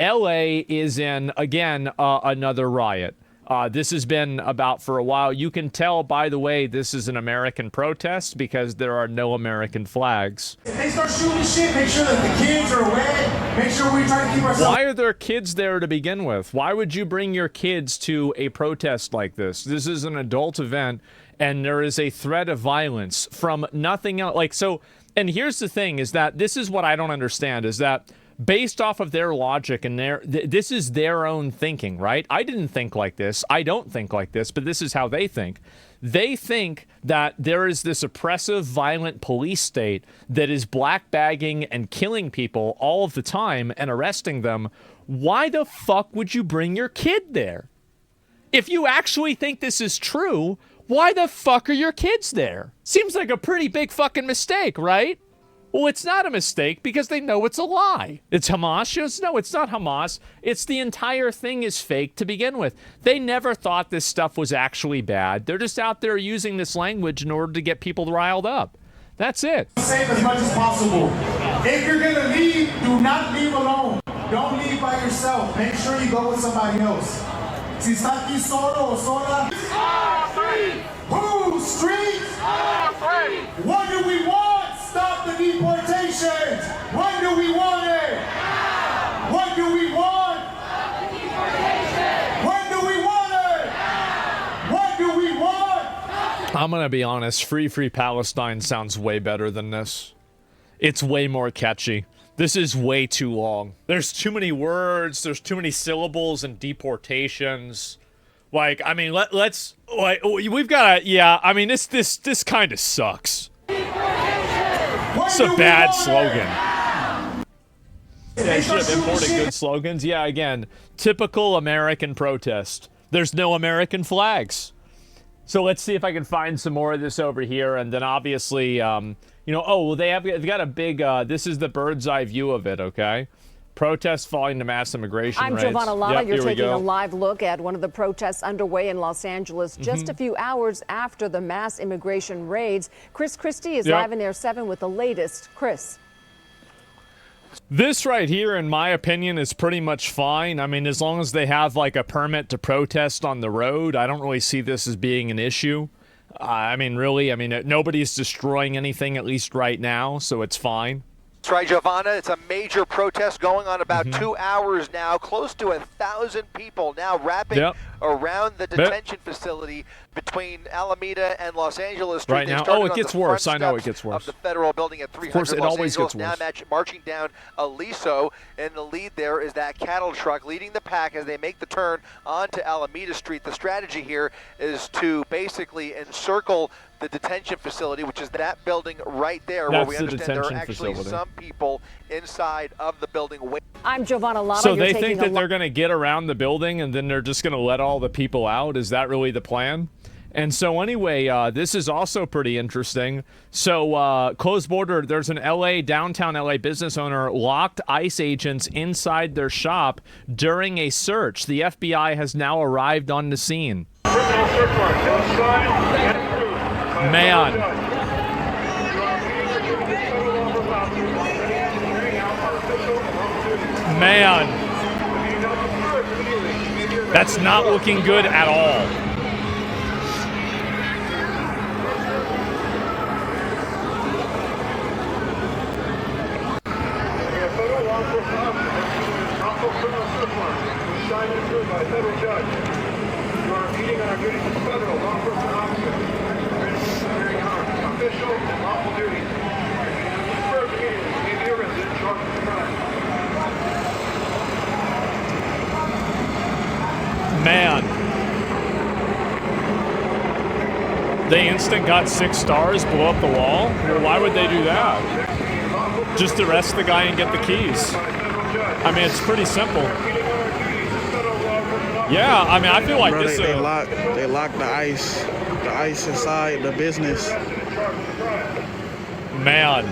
LA is in, again, another riot. This has been about for a while. You can tell, by the way, this is an American protest because there are no American flags. If they start shooting shit, make sure that the kids are away. Make sure we try to keep ourselves. Why are there kids there to begin with? Why would you bring your kids to a protest like this? This is an adult event, and there is a threat of violence from nothing else. Like, so, and here's the thing, is that this is what I don't understand, is that based off of their logic and this is their own thinking, right? I didn't think like this. I don't think like this, but this is how they think. They think that there is this oppressive, violent police state that is black bagging and killing people all of the time and arresting them. Why the fuck would you bring your kid there? If you actually think this is true, why the fuck are your kids there? Seems like a pretty big fucking mistake, right? Well, it's not a mistake because they know it's a lie. It's Hamas? No, it's not Hamas. It's the entire thing is fake to begin with. They never thought this stuff was actually bad. They're just out there using this language in order to get people riled up. That's it. Save as much as possible. If you're going to leave, do not leave alone. Don't leave by yourself. Make sure you go with somebody else. Si está aquí solo o sola. Who? Streets? What do we want? Stop the deportations! When do we want it? What do we want? Stop the deportations! When do we want it? What do we want? I'm gonna be honest, Free Palestine sounds way better than this. It's way more catchy. This is way too long. There's too many words, there's too many syllables and deportations. Like, I mean, let's like we've gotta, yeah, I mean this kind of sucks. It's a bad slogan. Yeah, should have imported good slogans. Yeah, again, typical American protest. There's no American flags. So let's see if I can find some more of this over here, and then obviously, you know, oh, well, they've got a big. This is the bird's eye view of it. Okay. Protests falling to mass immigration I'm rates. Giovanna Lala. Yep, You're taking a live look at one of the protests underway in Los Angeles just a few hours after the mass immigration raids. Chris Christie is live in Air 7 with the latest. Chris. This right here, in my opinion, is pretty much fine. I mean, as long as they have like a permit to protest on the road, I don't really see this as being an issue. I mean, really, I mean, nobody's destroying anything, at least right now, so it's fine. That's right, Giovanna. It's a major protest going on about 2 hours now. Close to 1,000 people now wrapping around the detention facility between Alameda and Los Angeles Street. Right now, oh, it gets worse. I know it gets worse. Of the federal building at 300 of course, it Los always Angeles. gets worse. Now marching down Aliso. In the lead there is that cattle truck leading the pack as they make the turn onto Alameda Street. The strategy here is to basically encircle the detention facility, which is that building right there, where we understand there are actually some people inside of the building. I'm Giovanna Lala. So they think that they're going to get around the building and then they're just going to let all the people out? Is that really the plan? And so anyway, this is also pretty interesting. So closed border, there's an downtown LA business owner locked ICE agents inside their shop during a search. The FBI has now arrived on the scene. Man. That's not looking good at all. Man. They instant got 6 stars, blew up the wall? Well, why would they do that? Just arrest the guy and get the keys. I mean, it's pretty simple. Yeah, I mean, I feel like this. They locked the ice inside the business. Man.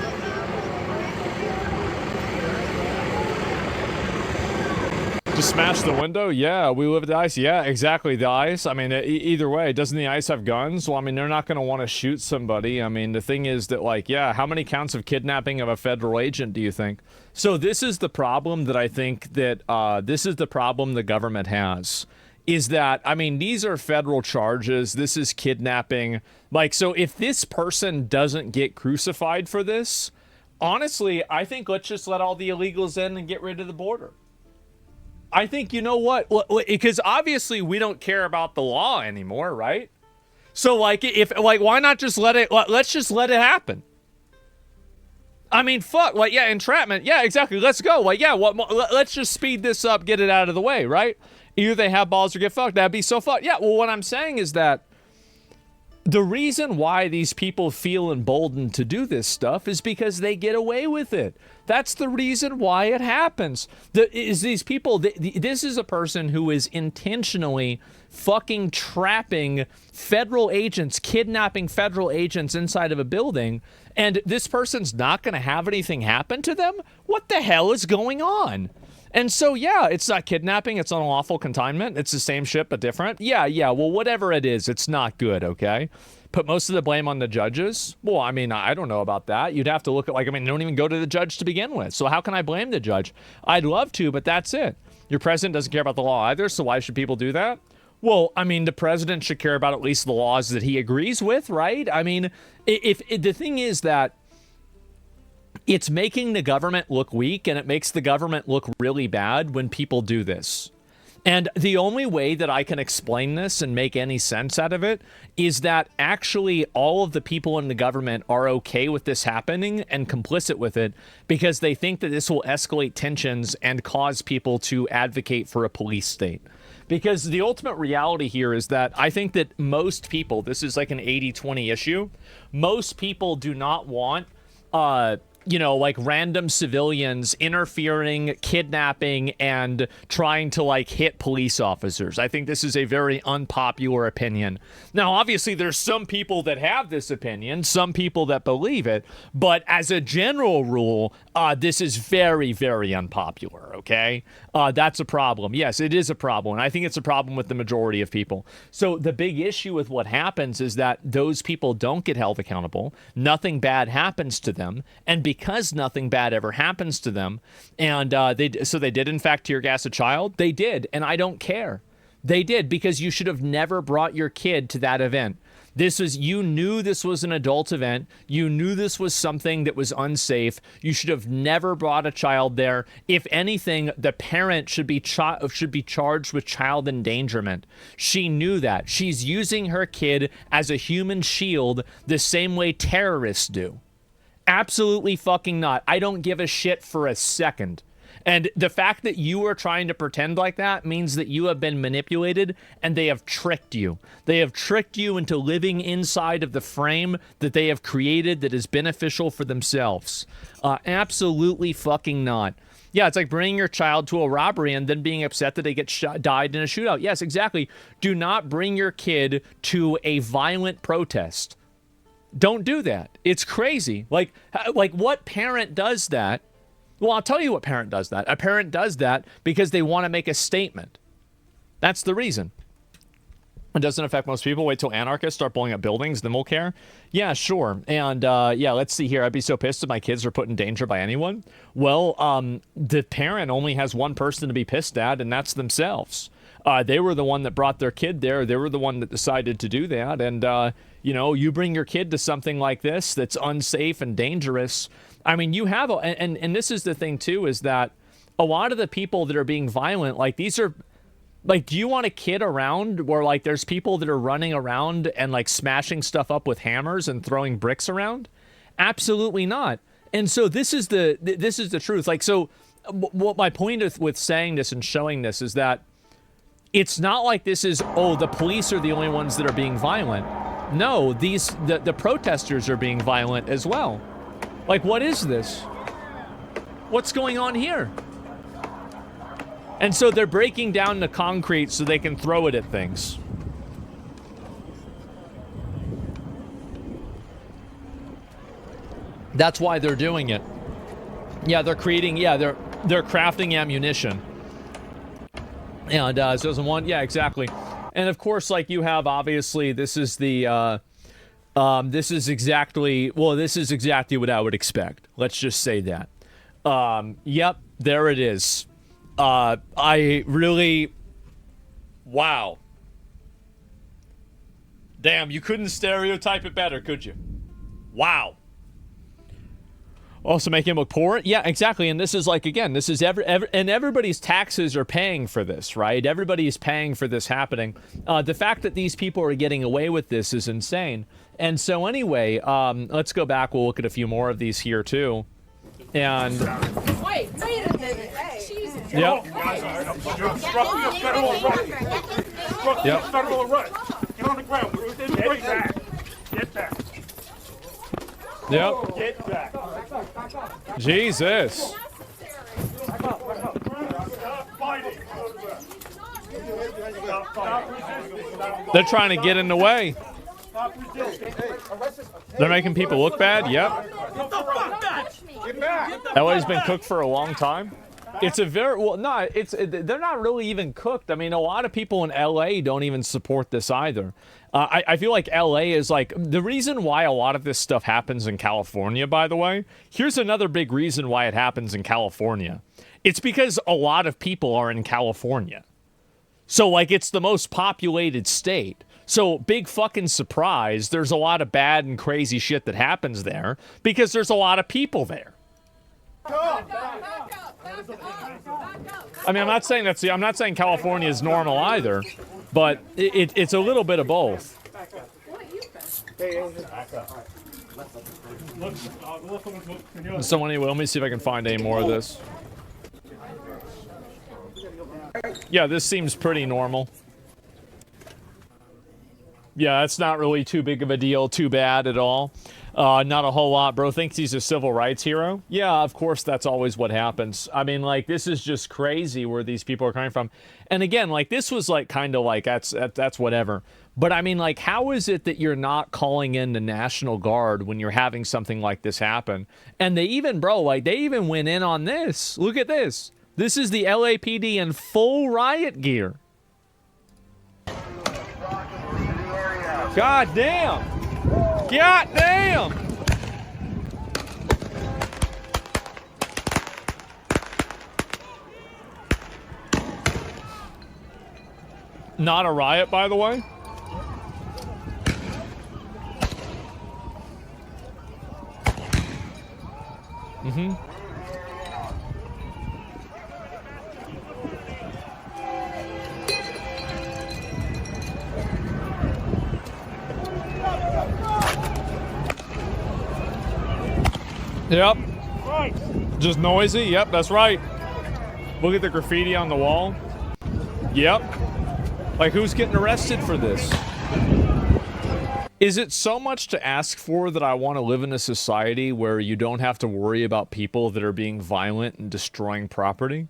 Just smash the window? Yeah, we live with the ice. Yeah, exactly, the ice. I mean, either way, doesn't the ice have guns? Well, I mean, they're not going to want to shoot somebody. I mean, the thing is that, like, yeah, how many counts of kidnapping of a federal agent do you think? So this is the problem that I think that, this is the problem the government has. Is that, I mean, these are federal charges. This is kidnapping. Like, so if this person doesn't get crucified for this, honestly, I think let's just let all the illegals in and get rid of the border. I think, you know what? Because obviously we don't care about the law anymore, right? So, like, if, like, why not just let's just let it happen. I mean, fuck, like, yeah, entrapment. Yeah, exactly. Let's go. Like, yeah, let's just speed this up, get it out of the way, right? Either they have balls or get fucked. That'd be so fucked. Yeah, well, what I'm saying is that the reason why these people feel emboldened to do this stuff is because they get away with it. That's the reason why it happens. These people, this is a person who is intentionally fucking trapping federal agents, kidnapping federal agents inside of a building, and this person's not going to have anything happen to them? What the hell is going on? And so, yeah, it's not kidnapping, it's unlawful confinement. It's the same shit, but different. Yeah, well, whatever it is, it's not good, okay? Put most of the blame on the judges? Well, I mean, I don't know about that. You'd have to look at, like, I mean, don't even go to the judge to begin with. So how can I blame the judge? I'd love to, but that's it. Your president doesn't care about the law either, so why should people do that? Well, I mean, the president should care about at least the laws that he agrees with, right? I mean, if the thing is that it's making the government look weak, and it makes the government look really bad when people do this. And the only way that I can explain this and make any sense out of it is that actually all of the people in the government are okay with this happening and complicit with it because they think that this will escalate tensions and cause people to advocate for a police state. Because the ultimate reality here is that I think that most people, this is like an 80-20 issue, most people do not want you know, like random civilians interfering, kidnapping, and trying to like hit police officers. I think this is a very unpopular opinion. Now, obviously, there's some people that have this opinion, some people that believe it, but as a general rule, this is very, very unpopular, okay? That's a problem. Yes, it is a problem, and I think it's a problem with the majority of people. So the big issue with what happens is that those people don't get held accountable, nothing bad happens to them, and because nothing bad ever happens to them, and they did in fact tear gas a child. They did, and I don't care. They did, because you should have never brought your kid to that event. You knew this was an adult event. You knew this was something that was unsafe. You should have never brought a child there. If anything, the parent should be charged with child endangerment. She knew that. She's using her kid as a human shield the same way terrorists do. Absolutely fucking not. I don't give a shit for a second. And the fact that you are trying to pretend like that means that you have been manipulated and they have tricked you. They have tricked you into living inside of the frame that they have created that is beneficial for themselves. Absolutely fucking not. Yeah, it's like bringing your child to a robbery and then being upset that they died in a shootout. Yes, exactly. Do not bring your kid to a violent protest. Don't do that. It's crazy. Like what parent does that? Well, I'll tell you what parent does that. A parent does that because they want to make a statement. That's the reason. It doesn't affect most people. Wait till anarchists start blowing up buildings, then we'll care. Yeah, sure. And yeah, let's see here. I'd be so pissed if my kids are put in danger by anyone. Well, the parent only has one person to be pissed at, and that's themselves. They were the one that brought their kid there. They were the one that decided to do that. And, you know, you bring your kid to something like this that's unsafe and dangerous. I mean, you have, and this is the thing too, is that a lot of the people that are being violent, like these are, like, do you want a kid around where like there's people that are running around and like smashing stuff up with hammers and throwing bricks around? Absolutely not. And so this is the truth. Like, so what my point with saying this and showing this is that it's not like this is, oh, the police are the only ones that are being violent. No, the protesters are being violent as well. Like, what is this? What's going on here? And so they're breaking down the concrete so they can throw it at things. That's why they're doing it. Yeah, they're creating, yeah, they're crafting ammunition. And doesn't want, yeah, exactly. And of course, like you have, obviously, this is the, this is exactly what I would expect. Let's just say that. Yep, there it is. I really, wow. Damn, you couldn't stereotype it better, could you? Wow. Also make him look poor? Yeah, exactly. And this is like, again, this is and everybody's taxes are paying for this, right? Everybody is paying for this happening. The fact that these people are getting away with this is insane. And so anyway, let's go back. We'll look at a few more of these here too. And wait a minute. Jesus. Yep. You're obstructing a federal right. Obstructing a federal right. Get on the ground. We're within the right back. Get back. Yep. Get back. Jesus. Stop fighting. Stop resisting. They're trying to get in the way. Stop resisting. They're making people look bad. Yep. Get back. LA's been cooked for a long time. It's a very, well, no, they're not really even cooked. I mean, a lot of people in LA don't even support this either. I feel like LA is like, the reason why a lot of this stuff happens in California, by the way, here's another big reason why it happens in California. It's because a lot of people are in California. So, like, it's the most populated state. So, big fucking surprise, there's a lot of bad and crazy shit that happens there because there's a lot of people there. I mean, I'm not saying California is normal either, but it's a little bit of both. So anyway, let me see if I can find any more of this. Yeah, this seems pretty normal. Yeah, that's not really too big of a deal, too bad at all. Not a whole lot. Bro thinks he's a civil rights hero. Yeah, of course, that's always what happens. I mean, like, this is just crazy where these people are coming from. And again, like, this was like kind of like that's whatever. But I mean, like, how is it that you're not calling in the National Guard when you're having something like this happen? And they even, bro, like, they even went in on this. Look at this. This is the LAPD in full riot gear. God damn. God damn! Not a riot, by the way. Mm-hmm. Yep. Right. Just noisy. Yep, that's right. Look at the graffiti on the wall. Yep. Like, who's getting arrested for this? Is it so much to ask for that I want to live in a society where you don't have to worry about people that are being violent and destroying property?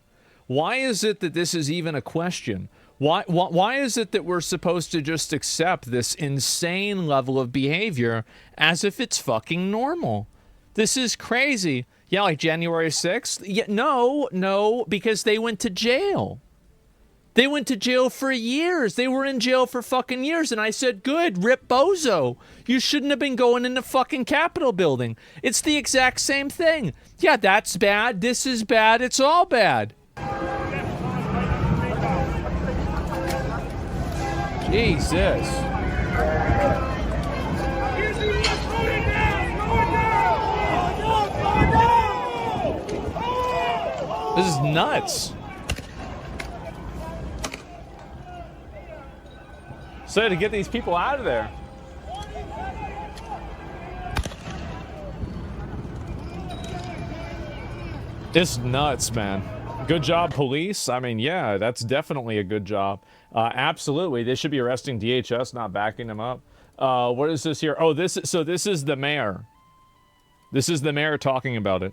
Why is it that this is even a question? Why is it that we're supposed to just accept this insane level of behavior as if it's fucking normal? This is crazy. Yeah, like January 6th? Yeah, no, because they went to jail. They went to jail for years. They were in jail for fucking years. And I said, good, rip bozo. You shouldn't have been going in the fucking Capitol building. It's the exact same thing. Yeah, that's bad. This is bad. It's all bad. Jesus. This is nuts. So to get these people out of there. It's nuts, man. Good job, police. I mean, yeah, that's definitely a good job. Absolutely. They should be arresting DHS, not backing them up. What is this here? Oh, this is the mayor. This is the mayor talking about it.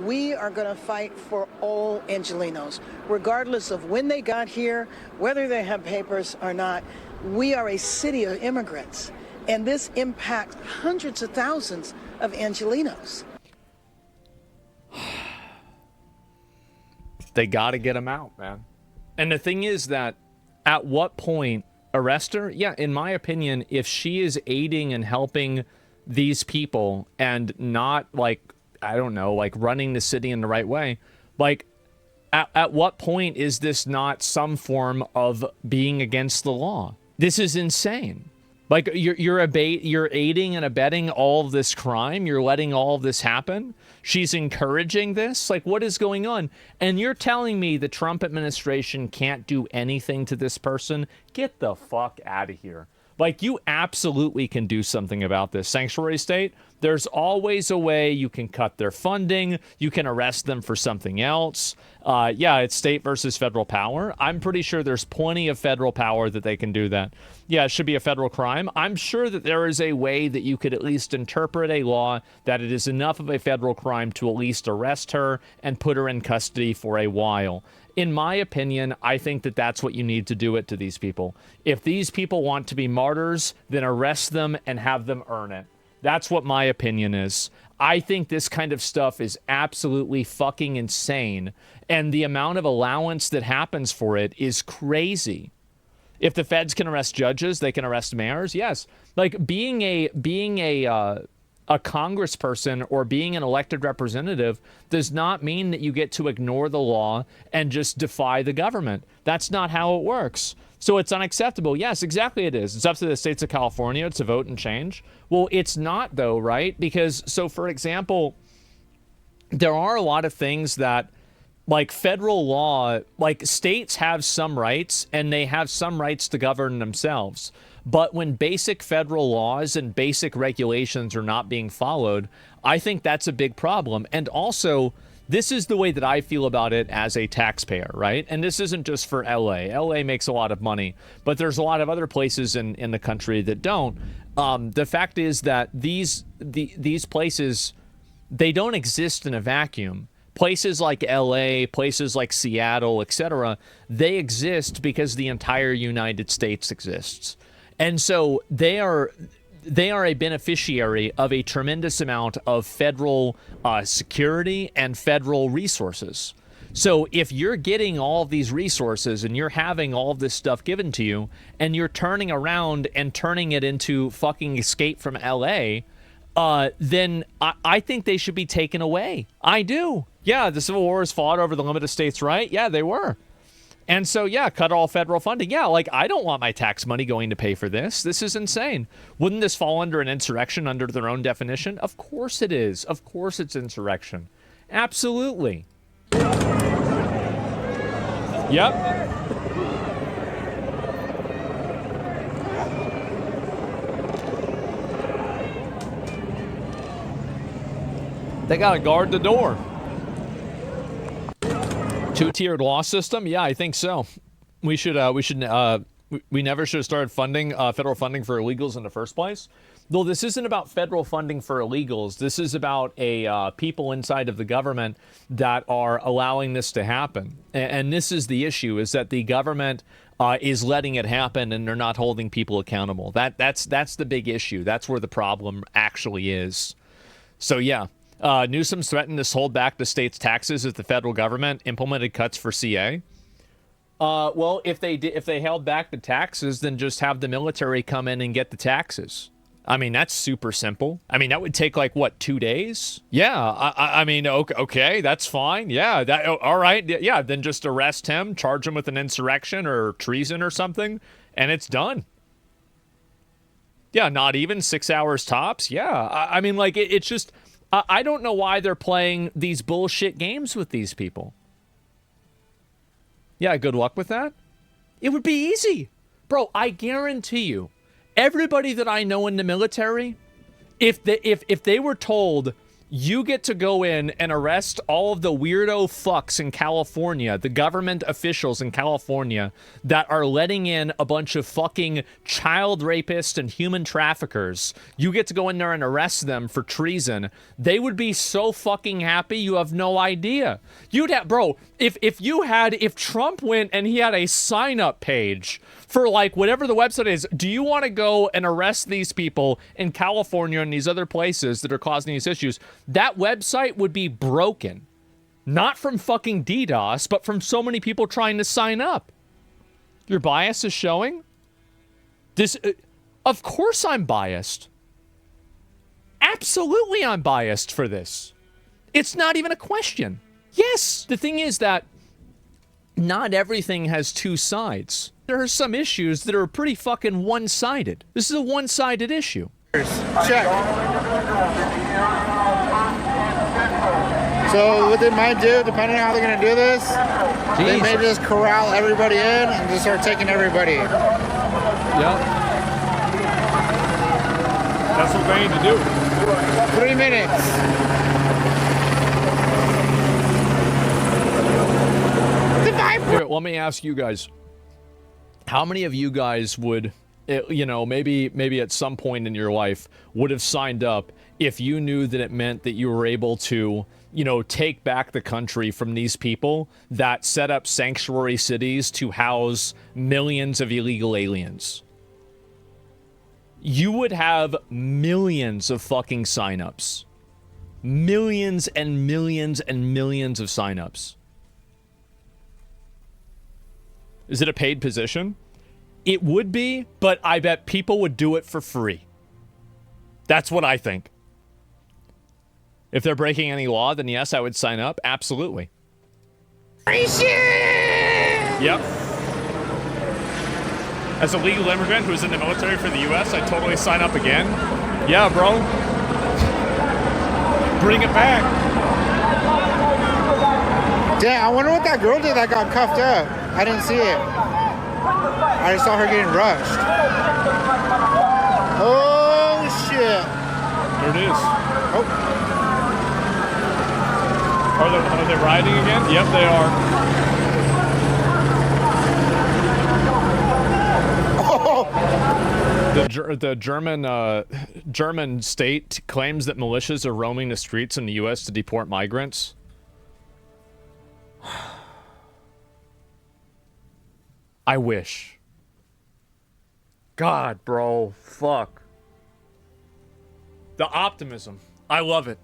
We are going to fight for all Angelenos, regardless of when they got here, whether they have papers or not. We are a city of immigrants, and this impacts hundreds of thousands of Angelenos. They got to get him out, man. And the thing is that at what point arrest her? Yeah, in my opinion, if she is aiding and helping these people and not, like, I don't know, like running the city in the right way, like, at what point is this not some form of being against the law? This is insane. Like, you're aiding and abetting all of this crime. You're letting all of this happen. She's encouraging this. Like, what is going on? And you're telling me the Trump administration can't do anything to this person? Get the fuck out of here. Like, you absolutely can do something about this. Sanctuary state, there's always a way you can cut their funding. You can arrest them for something else. Yeah, it's state versus federal power. I'm pretty sure there's plenty of federal power that they can do that. Yeah, it should be a federal crime. I'm sure that there is a way that you could at least interpret a law that it is enough of a federal crime to at least arrest her and put her in custody for a while. In my opinion, I think that that's what you need to do it to these people. If these people want to be martyrs, then arrest them and have them earn it. That's what my opinion is. I think this kind of stuff is absolutely fucking insane, and the amount of allowance that happens for it is crazy. If the feds can arrest judges, they can arrest mayors. Yes, like being a congressperson or being an elected representative does not mean that you get to ignore the law and just defy the government. That's not how it works. So it's unacceptable. Yes, exactly it is. It's up to the states of California to vote and change. Well, it's not though, right? Because, so for example, there are a lot of things that, like federal law, like states have some rights and they have some rights to govern themselves. But when basic federal laws and basic regulations are not being followed, I think that's a big problem. And also, this is the way that I feel about it as a taxpayer, right? And this isn't just for LA. LA makes a lot of money, but there's a lot of other places in the country that don't. The fact is that these places, they don't exist in a vacuum. Places like LA, places like Seattle, etc., they exist because the entire United States exists. And so they are a beneficiary of a tremendous amount of federal security and federal resources. So if you're getting all of these resources and you're having all of this stuff given to you and you're turning around and turning it into fucking Escape from LA, then I think they should be taken away. I do. Yeah, the Civil War was fought over the limit of states' right. Yeah, they were. And so, yeah, cut all federal funding. Yeah, like, I don't want my tax money going to pay for this. This is insane. Wouldn't this fall under an insurrection under their own definition? Of course it is. Of course it's insurrection. Absolutely. Yep. They gotta guard the door. Two-tiered law system? Yeah, I think so. We never should have started funding federal funding for illegals in the first place. Though this isn't about federal funding for illegals. This is about people inside of the government that are allowing this to happen. And this is the issue: is that the government is letting it happen, and they're not holding people accountable. That's the big issue. That's where the problem actually is. So yeah. Newsom's threatened to hold back the state's taxes if the federal government implemented cuts for CA. Well, if they held back the taxes, then just have the military come in and get the taxes. I mean, that's super simple. I mean, that would take like, what, 2 days? Yeah, I mean, okay, that's fine. Yeah, all right. Yeah, then just arrest him, charge him with an insurrection or treason or something, and it's done. Yeah, not even 6 hours tops. Yeah, I mean, like, it's just... I don't know why they're playing these bullshit games with these people. Yeah, good luck with that. It would be easy. Bro, I guarantee you, everybody that I know in the military, if they were told, you get to go in and arrest all of the weirdo fucks in California, the government officials in California that are letting in a bunch of fucking child rapists and human traffickers. You get to go in there and arrest them for treason. They would be so fucking happy, you have no idea. You'd have, bro, if Trump went and he had a sign-up page for like whatever the website is, do you want to go and arrest these people in California and these other places that are causing these issues? That website would be broken. Not from fucking DDoS, but from so many people trying to sign up. Your bias is showing? Of course I'm biased. Absolutely I'm biased for this. It's not even a question. Yes, the thing is that not everything has two sides. There are some issues that are pretty fucking one-sided. This is a one-sided issue. Check. So what they might do, depending on how they're going to do this, they may just corral everybody in and just start taking everybody. Yep. That's what they need to do. 3 minutes. Here, let me ask you guys. How many of you guys would, you know, maybe at some point in your life would have signed up if you knew that it meant that you were able to, you know, take back the country from these people that set up sanctuary cities to house millions of illegal aliens? You would have millions of fucking signups. Millions and millions and millions of signups. Is it a paid position? It would be, but I bet people would do it for free. That's what I think. If they're breaking any law, then yes, I would sign up. Absolutely. Yep. As a legal immigrant who's in the military for the U.S., I'd totally sign up again. Yeah, bro. Bring it back. Damn, I wonder what that girl did that got cuffed up. I didn't see it. I just saw her getting rushed. Oh, shit. There it is. Oh. Are they riding again? Yep, they are. Oh. The German state claims that militias are roaming the streets in the U.S. to deport migrants. I wish. God, bro. Fuck. The optimism. I love it.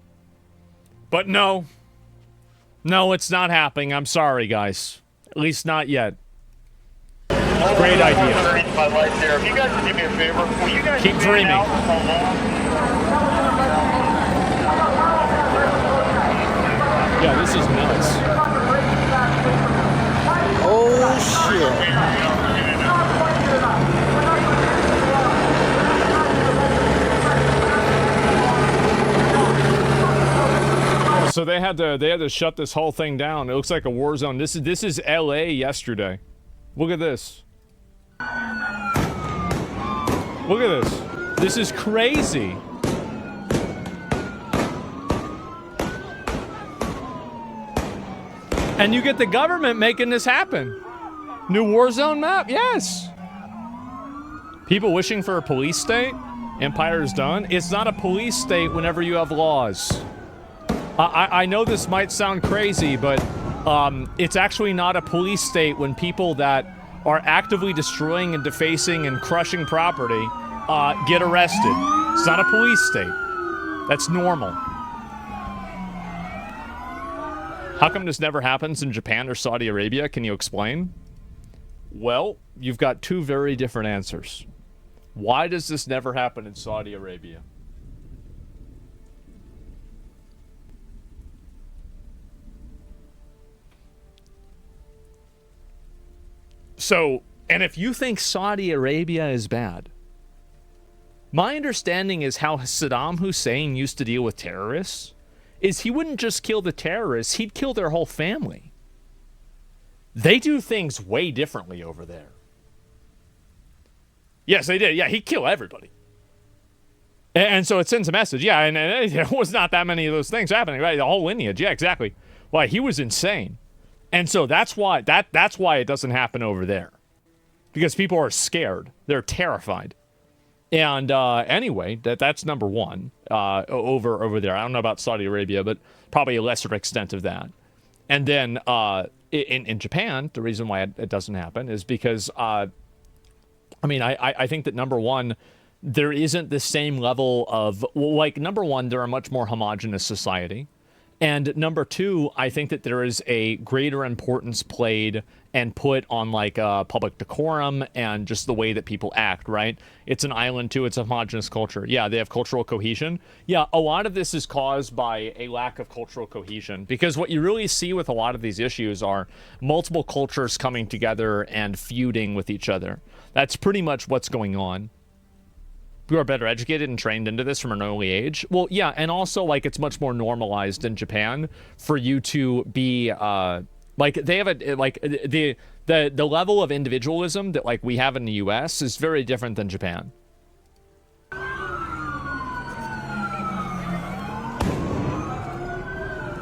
But no. No, it's not happening. I'm sorry, guys. At least not yet. Great idea. Keep dreaming. Yeah, this is nuts. Oh, shit. So they had to shut this whole thing down. It looks like a war zone. This is LA yesterday. Look at this. Look at this. This is crazy. And you get the government making this happen. New war zone map? Yes. People wishing for a police state? Empire is done. It's not a police state whenever you have laws. I know this might sound crazy, but it's actually not a police state when people that are actively destroying and defacing and crushing property get arrested. It's not a police state. That's normal. How come this never happens in Japan or Saudi Arabia? Can you explain? Well, you've got two very different answers. Why does this never happen in Saudi Arabia? So, and if you think Saudi Arabia is bad, my understanding is how Saddam Hussein used to deal with terrorists is he wouldn't just kill the terrorists, he'd kill their whole family. They do things way differently over there. Yes, they did. Yeah, he'd kill everybody. And so it sends a message. Yeah, and there was not that many of those things happening, right? The whole lineage. Yeah, exactly. Why, he was insane. And so that's why it doesn't happen over there. Because people are scared. They're terrified. And anyway, that's number one over there. I don't know about Saudi Arabia, but probably a lesser extent of that. And then in Japan, the reason why it doesn't happen is because, I think that number one, there isn't the same level of, well, like, number one, they're a much more homogenous society. And number two, I think that there is a greater importance played and put on like public decorum and just the way that people act, right? It's an island too. It's a homogenous culture. Yeah, they have cultural cohesion. Yeah, a lot of this is caused by a lack of cultural cohesion, because what you really see with a lot of these issues are multiple cultures coming together and feuding with each other. That's pretty much what's going on. Who are better educated and trained into this from an early age. Well, yeah, and also, like, it's much more normalized in Japan for you to be, like, they have a, like, the level of individualism that, like, we have in the U.S. is very different than Japan.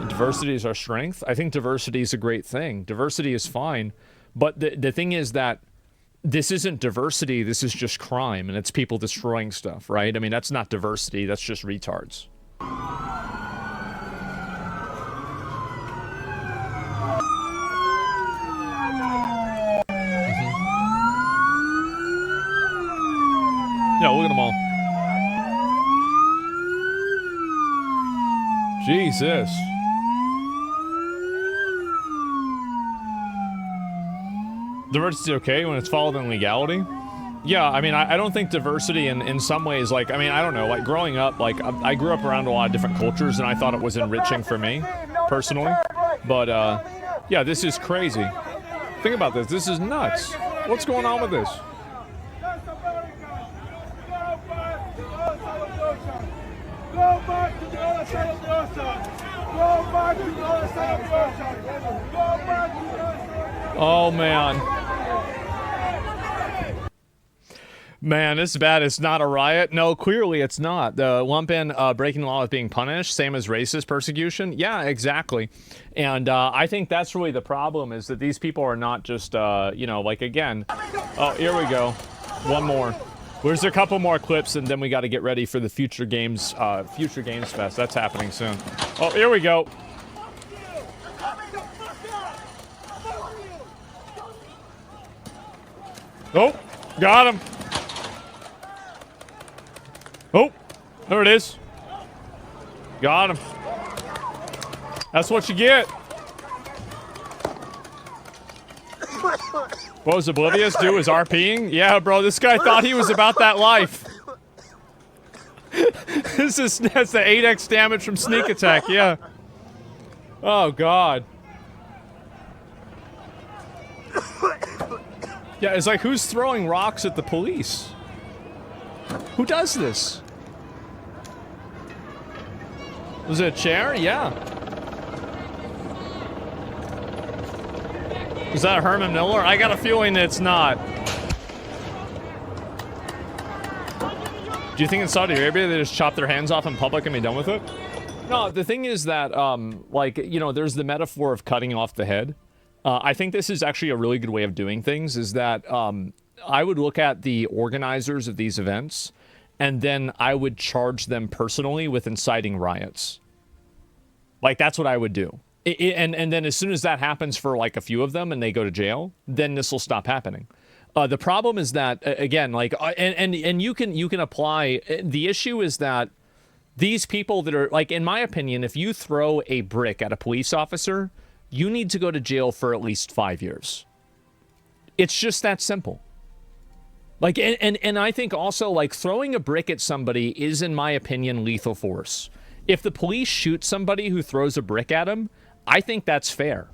Diversity is our strength. I think diversity is a great thing. Diversity is fine, but the thing is that this isn't diversity, this is just crime, and it's people destroying stuff, right? I mean, that's not diversity, that's just retards. Yeah, look at them all. Jesus. Diversity okay when it's followed in legality? Yeah, I mean, I don't think diversity in some ways, like, I mean, I don't know, like, growing up, like, I grew up around a lot of different cultures, and I thought it was enriching for me, personally. But, yeah, this is crazy. Think about this. This is nuts. What's going on with this? Go back to the other side of the ocean. Go back to the other side of the ocean. Go back to the other side. Oh, man. Man, this is bad. It's not a riot. No, clearly it's not. The lump in breaking the law is being punished, same as racist persecution. Yeah, exactly. And I think that's really the problem, is that these people are not just, you know, like, again. Oh, here we go. One more. There's a couple more clips, and then we got to get ready for the Future Games Fest. That's happening soon. Oh, here we go. Oh, got him. Oh, there it is. Got him. That's what you get. What was Oblivious do? Is RPing? Yeah, bro, this guy thought he was about that life. That's the 8x damage from sneak attack, yeah. Oh, God. Yeah, it's like, who's throwing rocks at the police? Who does this? Was it a chair? Yeah. Is that Herman Miller? I got a feeling it's not. Do you think in Saudi Arabia they just chop their hands off in public and be done with it? No, the thing is that, like, you know, there's the metaphor of cutting off the head. I think this is actually a really good way of doing things, is that I would look at the organizers of these events, and then I would charge them personally with inciting riots. Like, that's what I would do. And then as soon as that happens for like a few of them and they go to jail, then this will stop happening. The problem is that, again, like, and you can apply, the issue is that these people that are, like, in my opinion, if you throw a brick at a police officer, you need to go to jail for at least 5 years. It's just that simple. Like, and I think also, like, throwing a brick at somebody is, in my opinion, lethal force. If the police shoot somebody who throws a brick at them, I think that's fair.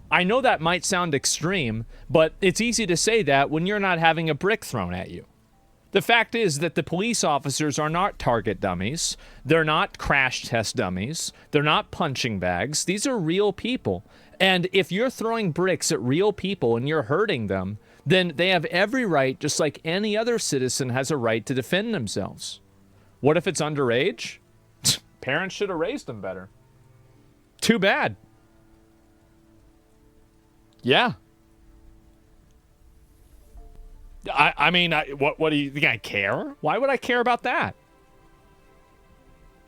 I know that might sound extreme, but it's easy to say that when you're not having a brick thrown at you. The fact is that the police officers are not target dummies. They're not crash test dummies. They're not punching bags. These are real people. And if you're throwing bricks at real people and you're hurting them, then they have every right, just like any other citizen has a right to defend themselves. What if it's underage? Parents should have raised them better. Too bad. Yeah. I mean, what do you think I care? Why would I care about that?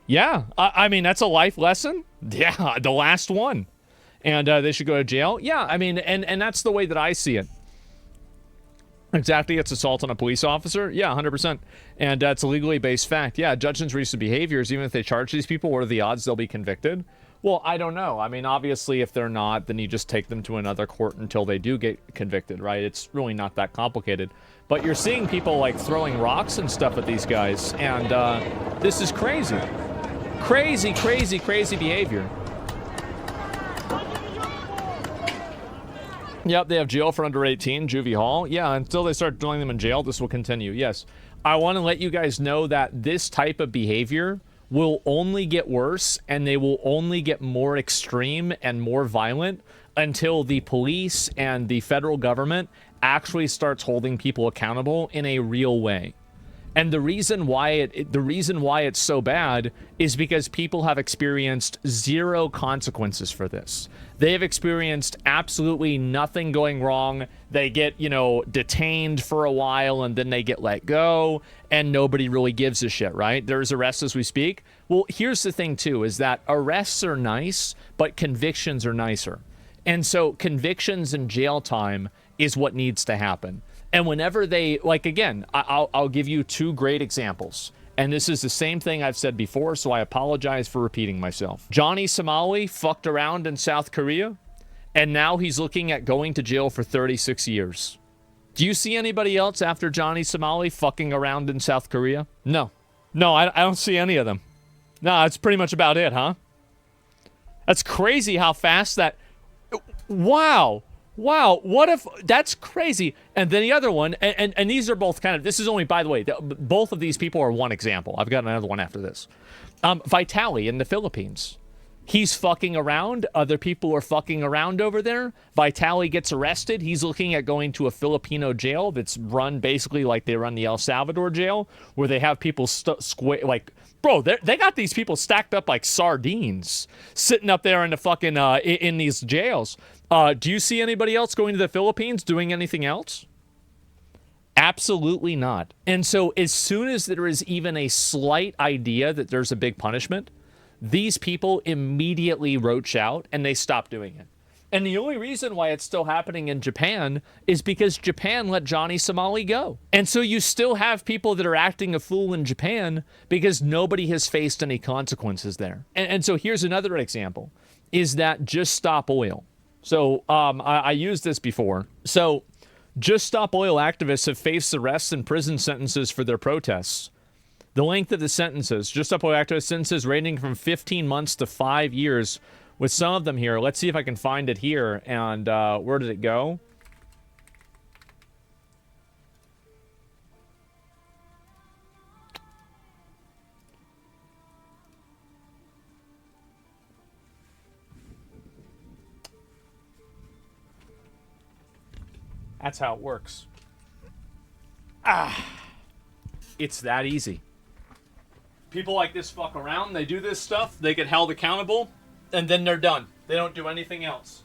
Yeah, I mean, that's a life lesson. Yeah, the last one. And they should go to jail. Yeah, I mean, and that's the way that I see it. Exactly, it's assault on a police officer. Yeah, 100%. And it's a legally based fact. Yeah, judging recent behaviors, even if they charge these people, what are the odds they'll be convicted? Well, I don't know. I mean, obviously, if they're not, then you just take them to another court until they do get convicted, right? It's really not that complicated. But you're seeing people, like, throwing rocks and stuff at these guys, and this is crazy. Crazy, crazy, crazy behavior. Yep, they have jail for under 18, juvie hall. Yeah, until they start throwing them in jail, this will continue. Yes. I want to let you guys know that this type of behavior will only get worse, and they will only get more extreme and more violent until the police and the federal government actually starts holding people accountable in a real way. And the reason why it's so bad is because people have experienced zero consequences for this. They have experienced absolutely nothing going wrong. They get, you know, detained for a while and then they get let go and nobody really gives a shit, right? There's arrests as we speak. Well, here's the thing too, is that arrests are nice, but convictions are nicer. And so convictions and jail time is what needs to happen. And whenever they, like, again, I'll give you two great examples. And this is the same thing I've said before, so I apologize for repeating myself. Johnny Somali fucked around in South Korea, and now he's looking at going to jail for 36 years. Do you see anybody else after Johnny Somali fucking around in South Korea? No. No, I don't see any of them. No, that's pretty much about it, huh? That's crazy how fast that... Wow. Wow, what if... That's crazy. And then the other one, and these are both kind of... This is only, by the way, both of these people are one example. I've got another one after this. Vitali in the Philippines. He's fucking around. Other people are fucking around over there. Vitali gets arrested. He's looking at going to a Filipino jail that's run basically like they run the El Salvador jail, where they have people like... Bro, they got these people stacked up like sardines, sitting up there in the fucking, in these jails. Do you see anybody else going to the Philippines doing anything else? Absolutely not. And so as soon as there is even a slight idea that there's a big punishment, these people immediately roach out and they stop doing it. And the only reason why it's still happening in Japan is because Japan let Johnny Somali go. And so you still have people that are acting a fool in Japan because nobody has faced any consequences there. And so here's another example, is that Just Stop Oil. So I used this before. So Just Stop Oil activists have faced arrests and prison sentences for their protests. The length of the sentences, Just Stop Oil activist sentences ranging from 15 months to 5 years. With some of them here, let's see if I can find it here. And where did it go? That's how it works. It's that easy. People like this fuck around, they do this stuff, they get held accountable, and then they're done. They don't do anything else.